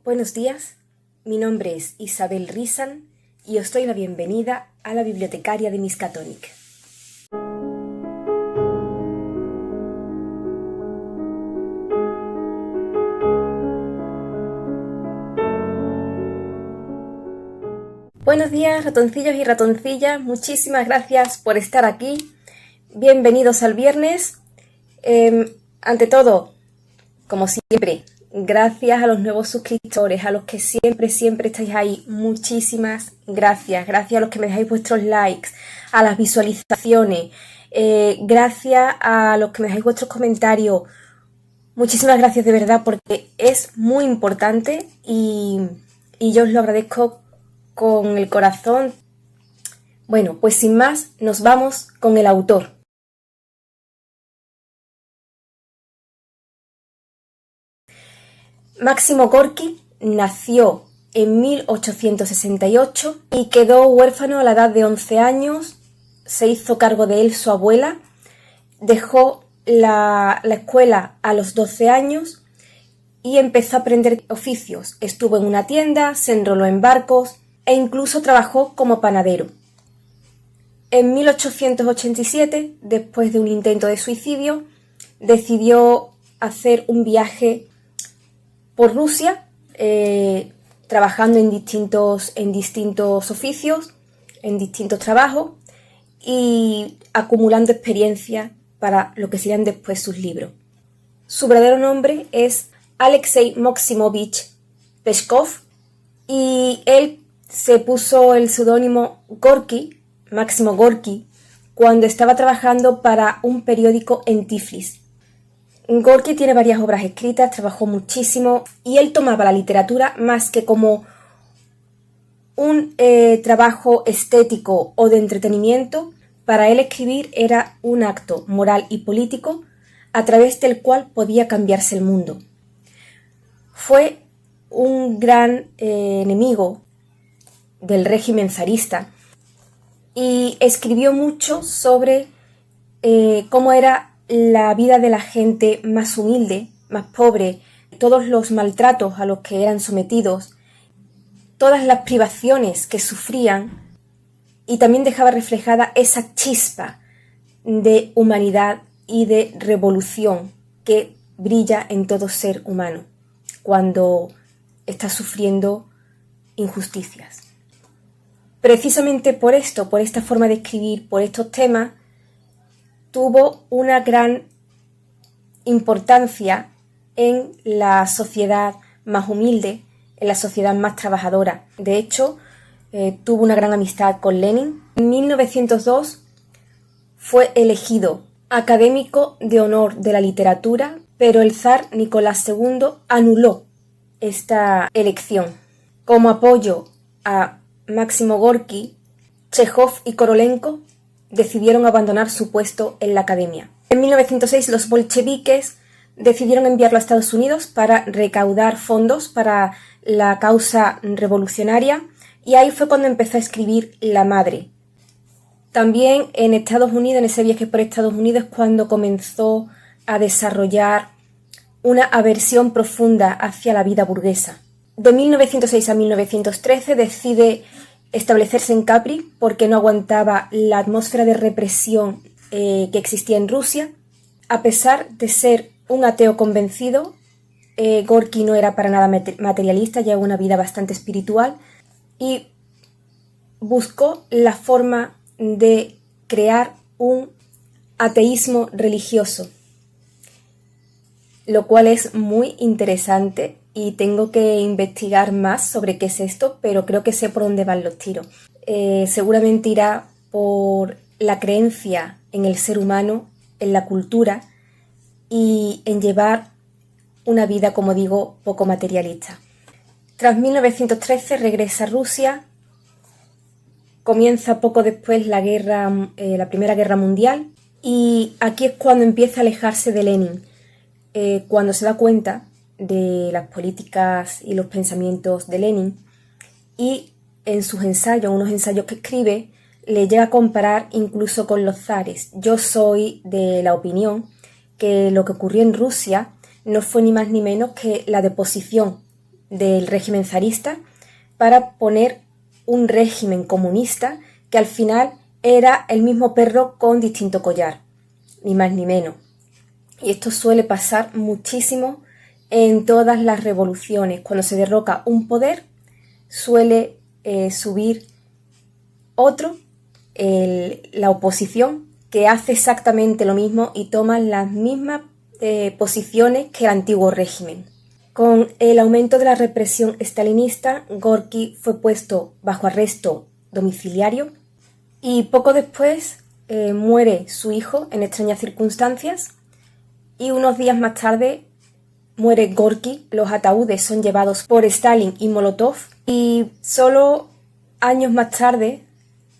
Buenos días, mi nombre es Isabel Rizan y os doy la bienvenida a la bibliotecaria de Miskatonic. Buenos días, ratoncillos y ratoncillas, muchísimas gracias por estar aquí. Bienvenidos al viernes. Ante todo, como siempre, gracias a los nuevos suscriptores, a los que siempre estáis ahí. Muchísimas gracias. Gracias a los que me dejáis vuestros likes, a las visualizaciones. Gracias a los que me dejáis vuestros comentarios. Muchísimas gracias de verdad porque es muy importante y yo os lo agradezco con el corazón. Bueno, pues sin más, nos vamos con el autor. Máximo Gorki nació en 1868 y quedó huérfano a la edad de 11 años. Se hizo cargo de él su abuela. Dejó la escuela a los 12 años y empezó a aprender oficios. Estuvo en una tienda, se enroló en barcos e incluso trabajó como panadero. En 1887, después de un intento de suicidio, decidió hacer un viaje por Rusia, trabajando en distintos oficios, en distintos trabajos y acumulando experiencia para lo que serían después sus libros. Su verdadero nombre es Alexei Maximovich Peskov y él se puso el seudónimo Gorki, Máximo Gorki, cuando estaba trabajando para un periódico en Tiflis. Gorki tiene varias obras escritas, trabajó muchísimo y él tomaba la literatura más que como un trabajo estético o de entretenimiento. Para él escribir era un acto moral y político a través del cual podía cambiarse el mundo. Fue un gran enemigo del régimen zarista y escribió mucho sobre cómo era la vida de la gente más humilde, más pobre, todos los maltratos a los que eran sometidos, todas las privaciones que sufrían, y también dejaba reflejada esa chispa de humanidad y de revolución que brilla en todo ser humano cuando está sufriendo injusticias. Precisamente por esto, por esta forma de escribir, por estos temas, tuvo una gran importancia en la sociedad más humilde, en la sociedad más trabajadora. De hecho, tuvo una gran amistad con Lenin. En 1902 fue elegido académico de honor de la literatura, pero el zar Nicolás II anuló esta elección. Como apoyo a Máximo Gorki, Chejov y Korolenko decidieron abandonar su puesto en la academia. En 1906 los bolcheviques decidieron enviarlo a Estados Unidos para recaudar fondos para la causa revolucionaria y ahí fue cuando empezó a escribir La Madre. También en Estados Unidos, en ese viaje por Estados Unidos, cuando comenzó a desarrollar una aversión profunda hacia la vida burguesa. De 1906 a 1913 decide establecerse en Capri porque no aguantaba la atmósfera de represión que existía en Rusia. A pesar de ser un ateo convencido, Gorki no era para nada materialista, llevaba una vida bastante espiritual y buscó la forma de crear un ateísmo religioso, lo cual es muy interesante y tengo que investigar más sobre qué es esto, pero creo que sé por dónde van los tiros. Seguramente irá por la creencia en el ser humano, en la cultura y en llevar una vida, como digo, poco materialista. Tras 1913 regresa a Rusia, comienza poco después la Primera Guerra Mundial y aquí es cuando empieza a alejarse de Lenin, cuando se da cuenta de las políticas y los pensamientos de Lenin y en sus ensayos, unos ensayos que escribe, le llega a comparar incluso con los zares. Yo soy de la opinión que lo que ocurrió en Rusia no fue ni más ni menos que la deposición del régimen zarista para poner un régimen comunista que al final era el mismo perro con distinto collar, ni más ni menos. Y esto suele pasar muchísimo en todas las revoluciones. Cuando se derroca un poder, suele subir otro, la oposición, que hace exactamente lo mismo y toma las mismas posiciones que el antiguo régimen. Con el aumento de la represión stalinista, Gorki fue puesto bajo arresto domiciliario y poco después muere su hijo en extrañas circunstancias y unos días más tarde muere Gorki. Los ataúdes son llevados por Stalin y Molotov y solo años más tarde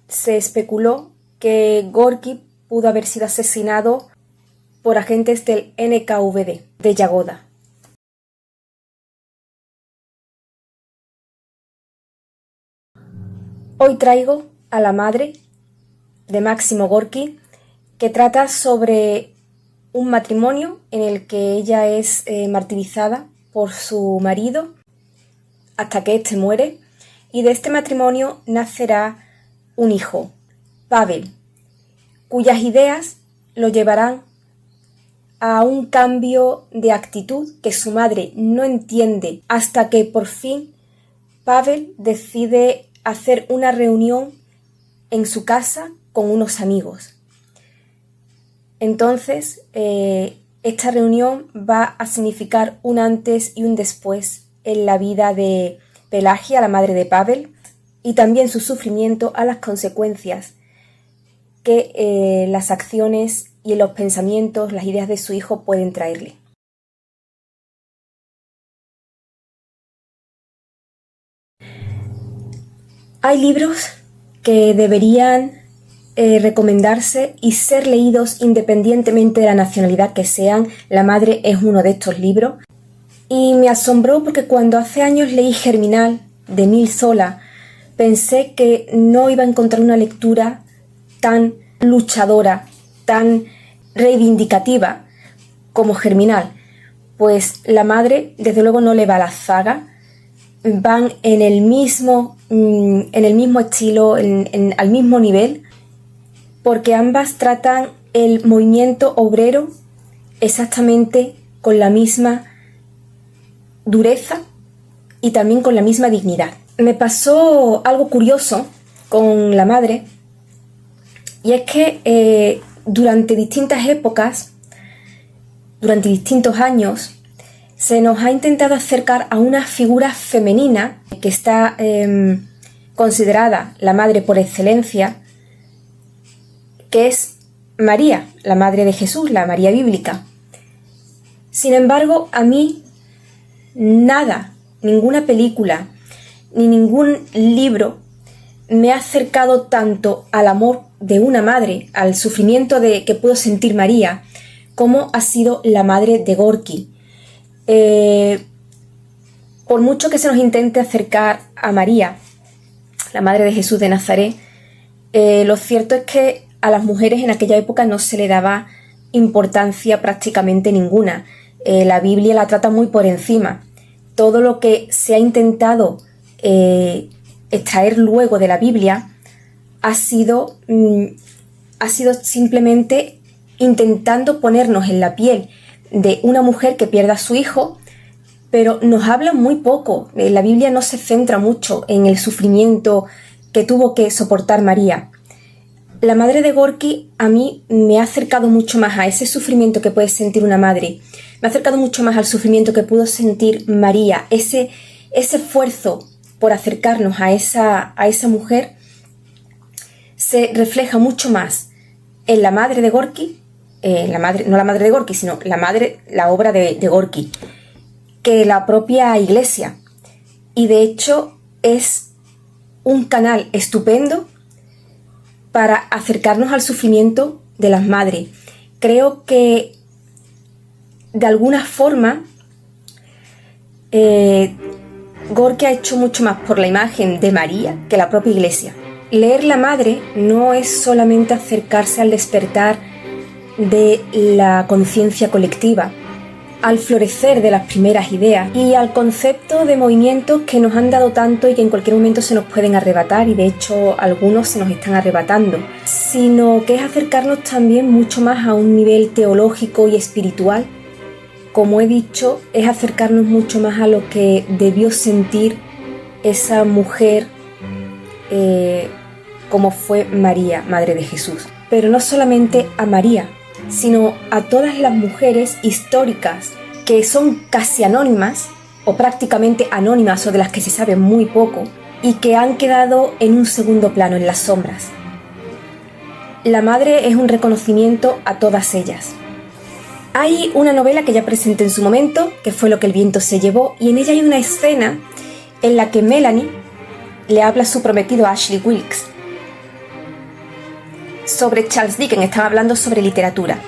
se especuló que Gorki pudo haber sido asesinado por agentes del NKVD de Yagoda. Hoy traigo a la madre de Máximo Gorki, que trata sobre un matrimonio en el que ella es martirizada por su marido hasta que éste muere, y de este matrimonio nacerá un hijo, Pavel, cuyas ideas lo llevarán a un cambio de actitud que su madre no entiende hasta que por fin Pavel decide hacer una reunión en su casa con unos amigos. Entonces, esta reunión va a significar un antes y un después en la vida de Pelagia, la madre de Pavel, y también su sufrimiento a las consecuencias que las acciones y los pensamientos, las ideas de su hijo pueden traerle. Hay libros que deberían recomendarse y ser leídos independientemente de la nacionalidad que sean. La madre es uno de estos libros. Y me asombró porque cuando hace años leí Germinal, de Emile Zola, pensé que no iba a encontrar una lectura tan luchadora, tan reivindicativa como Germinal. Pues la madre, desde luego, no le va a la zaga. Van en el mismo estilo, al mismo nivel, porque ambas tratan el movimiento obrero exactamente con la misma dureza y también con la misma dignidad. Me pasó algo curioso con la madre, y es que durante distintas épocas, durante distintos años, se nos ha intentado acercar a una figura femenina que está considerada la madre por excelencia, que es María, la madre de Jesús, la María bíblica. Sin embargo, a mí nada, ninguna película, ni ningún libro me ha acercado tanto al amor de una madre, al sufrimiento que pudo sentir María, como ha sido la madre de Gorki. Por mucho que se nos intente acercar a María, la madre de Jesús de Nazaret, lo cierto es que a las mujeres en aquella época no se le daba importancia prácticamente ninguna. La Biblia la trata muy por encima. Todo lo que se ha intentado extraer luego de la Biblia ha sido simplemente intentando ponernos en la piel de una mujer que pierda a su hijo, pero nos habla muy poco. La Biblia no se centra mucho en el sufrimiento que tuvo que soportar María. La madre de Gorki a mí me ha acercado mucho más a ese sufrimiento que puede sentir una madre. Me ha acercado mucho más al sufrimiento que pudo sentir María. Ese esfuerzo por acercarnos a esa mujer se refleja mucho más en la madre de Gorki, no la madre de Gorki, sino la obra de Gorki, que la propia Iglesia. Y de hecho es un canal estupendo para acercarnos al sufrimiento de las madres. Creo que de alguna forma Gorki ha hecho mucho más por la imagen de María que la propia Iglesia. Leer la madre no es solamente acercarse al despertar de la conciencia colectiva, al florecer de las primeras ideas y al concepto de movimientos que nos han dado tanto y que en cualquier momento se nos pueden arrebatar, y de hecho algunos se nos están arrebatando, sino que es acercarnos también mucho más a un nivel teológico y espiritual. Como he dicho, es acercarnos mucho más a lo que debió sentir esa mujer como fue María, Madre de Jesús. Pero no solamente a María, sino a todas las mujeres históricas que son casi anónimas o prácticamente anónimas, o de las que se sabe muy poco y que han quedado en un segundo plano, en las sombras. La madre es un reconocimiento a todas ellas. Hay una novela que ya presenté en su momento, que fue Lo que el viento se llevó, y en ella hay una escena en la que Melanie le habla a su prometido Ashley Wilkes sobre Charles Dickens. Estaba hablando sobre literatura,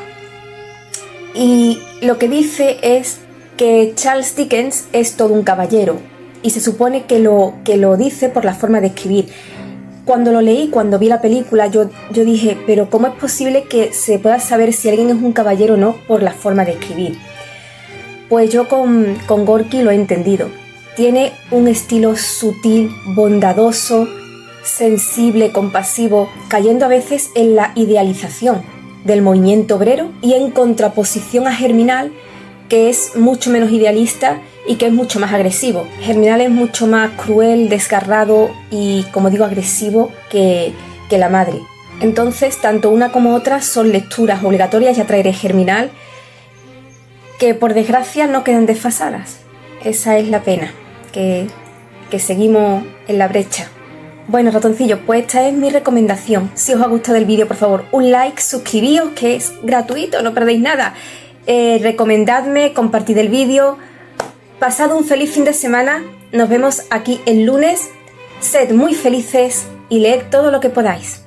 y lo que dice es que Charles Dickens es todo un caballero, y se supone que lo dice por la forma de escribir. Cuando lo leí, cuando vi la película, yo dije, pero ¿cómo es posible que se pueda saber si alguien es un caballero o no por la forma de escribir? Pues yo con Gorky lo he entendido. Tiene un estilo sutil, bondadoso, sensible, compasivo, cayendo a veces en la idealización del movimiento obrero, y en contraposición a Germinal, que es mucho menos idealista y que es mucho más agresivo. Germinal es mucho más cruel, desgarrado y, como digo, agresivo que la madre. Entonces, tanto una como otra son lecturas obligatorias. Ya traeré Germinal, que por desgracia no quedan desfasadas. Esa es la pena, que seguimos en la brecha. Bueno, ratoncillos, pues esta es mi recomendación. Si os ha gustado el vídeo, por favor, un like, suscribíos, que es gratuito, no perdéis nada. Recomendadme, compartid el vídeo. Pasad un feliz fin de semana. Nos vemos aquí el lunes. Sed muy felices y leed todo lo que podáis.